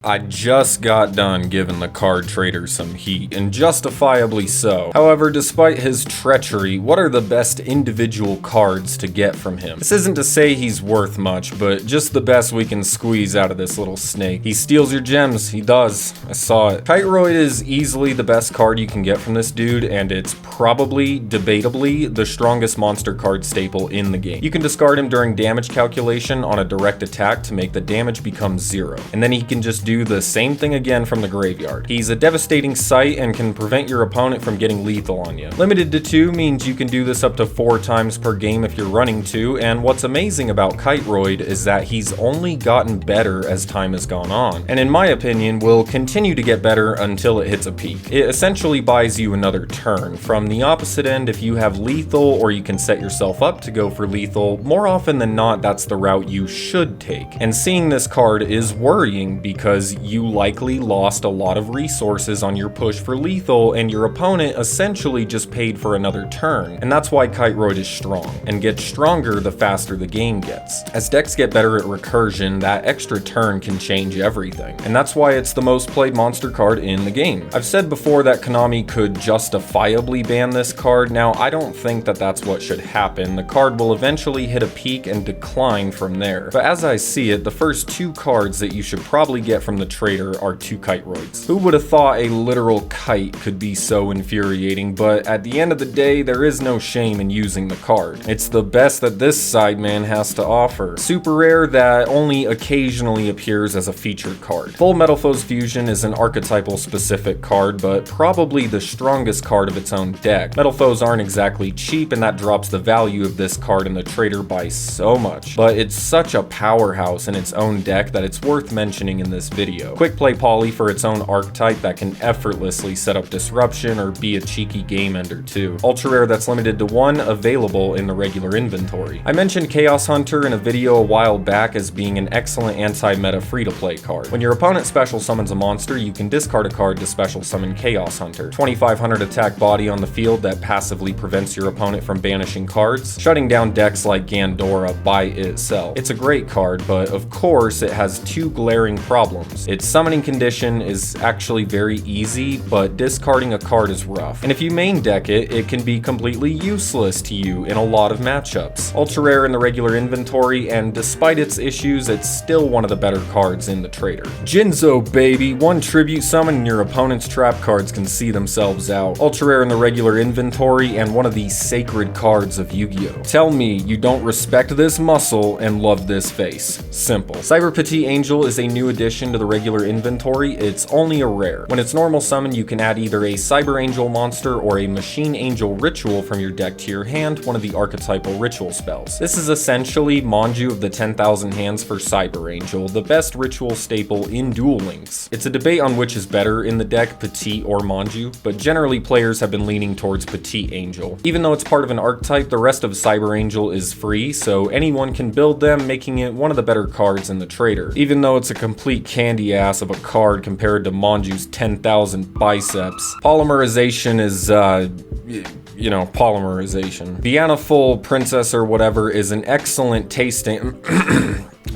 I just got done giving the card trader some heat, and justifiably so. However, despite his treachery, what are the best individual cards to get from him? This isn't to say he's worth much, but just the best we can squeeze out of this little snake. He steals your gems, he does. I saw it. Type.Raw is easily the best card you can get from this dude, and it's probably, debatably, the strongest monster card staple in the game. You can discard him during damage calculation on a direct attack to make the damage become 0, and then he can just do the same thing again from the graveyard. He's a devastating sight and can prevent your opponent from getting lethal on you. Limited to 2 means you can do this up to 4 times per game if you're running 2, and what's amazing about Type.Raw is that he's only gotten better as time has gone on, and in my opinion will continue to get better until it hits a peak. It essentially buys you another turn. From the opposite end, if you have lethal or you can set yourself up to go for lethal, more often than not that's the route you should take. And seeing this card is worrying because you likely lost a lot of resources on your push for lethal, and your opponent essentially just paid for another turn. And that's why Type.Raw is strong, and gets stronger the faster the game gets. As decks get better at recursion, that extra turn can change everything, and that's why it's the most played monster card in the game. I've said before that Konami could justifiably ban this card. Now, I don't think that that's what should happen. The card will eventually hit a peak and decline from there. But as I see it, the first 2 cards that you should probably get from the trader are 2 kiteroids. Who would have thought a literal kite could be so infuriating, but at the end of the day, there is no shame in using the card. It's the best that this sideman has to offer. Super rare that only occasionally appears as a featured card. Full Metal Foes Fusion is an archetypal specific card, but probably the strongest card of its own deck. Metal Foes aren't exactly cheap, and that drops the value of this card in the trader by so much, but it's such a powerhouse in its own deck that it's worth mentioning in this video. Quick play poly for its own archetype that can effortlessly set up disruption or be a cheeky game ender too. Ultra rare that's limited to 1, available in the regular inventory. I mentioned Chaos Hunter in a video a while back as being an excellent anti-meta free-to-play card. When your opponent special summons a monster, you can discard a card to special summon Chaos Hunter. 2500 attack body on the field that passively prevents your opponent from banishing cards, shutting down decks like Gandora by itself. It's a great card, but of course it has 2 glaring problems. Its summoning condition is actually very easy, but discarding a card is rough. And if you main deck it, it can be completely useless to you in a lot of matchups. Ultra rare in the regular inventory, and despite its issues, it's still one of the better cards in the trader. Jinzo, baby! 1 tribute summon and your opponent's trap cards can see themselves out. Ultra rare in the regular inventory, and one of the sacred cards of Yu-Gi-Oh! Tell me you don't respect this muscle and love this face. Simple. Cyber Petit Angel is a new addition to the regular inventory. It's only a rare. When it's normal summon, you can add either a Cyber Angel monster or a Machine Angel ritual from your deck to your hand, one of the archetypal ritual spells. This is essentially Manju of the 10,000 hands for Cyber Angel, the best ritual staple in Duel Links. It's a debate on which is better in the deck, Petit or Manju, but generally players have been leaning towards Petit Angel. Even though it's part of an archetype, the rest of Cyber Angel is free, so anyone can build them, making it one of the better cards in the trader. Even though it's a complete candy ass of a card compared to Manju's 10,000 biceps. Polymerization is, polymerization. The Anaful Princess or whatever is an excellent tasting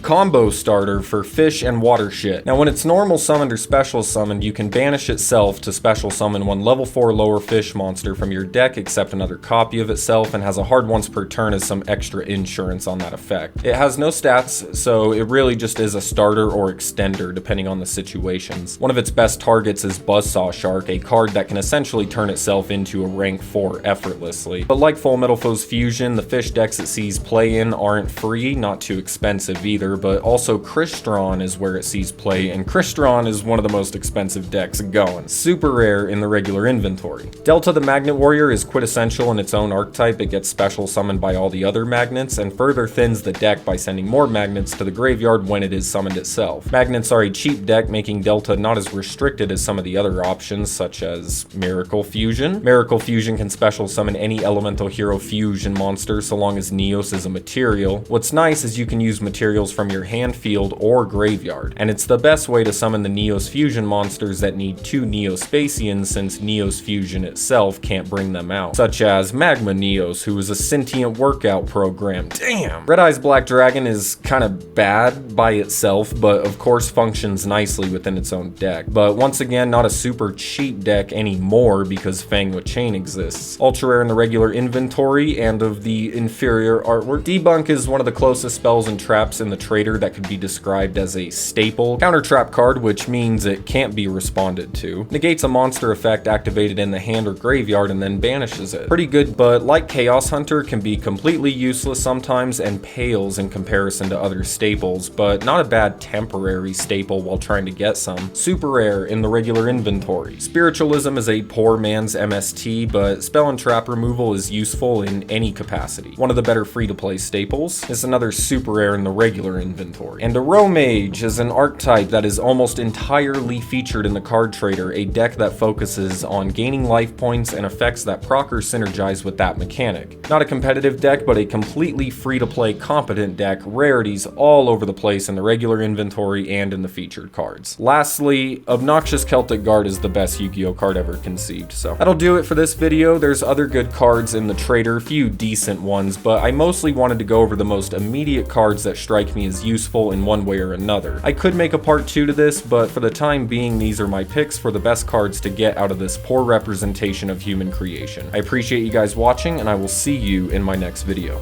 combo starter for fish and water shit. Now when it's normal summoned or special summoned, you can banish itself to special summon 1 level 4 lower fish monster from your deck except another copy of itself, and has a hard once per turn as some extra insurance on that effect. It has no stats, so it really just is a starter or extender depending on the situations. One of its best targets is Buzzsaw Shark, a card that can essentially turn itself into a rank 4 effortlessly. But like Full Metal Foes Fusion, the fish decks it sees play in aren't free, not too expensive either, but also Crystron is where it sees play, and Crystron is one of the most expensive decks going. Super rare in the regular inventory. Delta the Magnet Warrior is quintessential in its own archetype. It gets special summoned by all the other magnets, and further thins the deck by sending more magnets to the graveyard when it is summoned itself. Magnets are a cheap deck, making Delta not as restricted as some of the other options, such as Miracle Fusion. Miracle Fusion can special summon any Elemental Hero Fusion monster so long as Neos is a material. What's nice is you can use materials materials from your hand field or graveyard, and it's the best way to summon the Neos Fusion monsters that need 2 Neospatians since Neos Fusion itself can't bring them out, such as Magma Neos, who is a sentient workout program. Damn! Red Eye's Black Dragon is kinda bad by itself, but of course functions nicely within its own deck. But once again, not a super cheap deck anymore because Fang with Chain exists. Ultra rare in the regular inventory and of the inferior artwork. Debunk is one of the closest spells and traps in the trader that could be described as a staple counter trap card, which means it can't be responded to. Negates a monster effect activated in the hand or graveyard and then banishes it. Pretty good, but like Chaos Hunter, can be completely useless sometimes and pales in comparison to other staples, but not a bad temporary staple while trying to get some. Super rare in the regular inventory. Spiritualism is a poor man's MST, but spell and trap removal is useful in any capacity. One of the better free-to-play staples is another super rare in the regular inventory. And Mage is an archetype that is almost entirely featured in the card trader, a deck that focuses on gaining life points and effects that proc or synergize with that mechanic. Not a competitive deck, but a completely free-to-play competent deck, rarities all over the place in the regular inventory and in the featured cards. Lastly, Obnoxious Celtic Guard is the best Yu-Gi-Oh card ever conceived, so that'll do it for this video. There's other good cards in the trader, few decent ones, but I mostly wanted to go over the most immediate cards that strike me as useful in one way or another. I could make a part 2 to this, but for the time being, these are my picks for the best cards to get out of this poor representation of human creation. I appreciate you guys watching, and I will see you in my next video.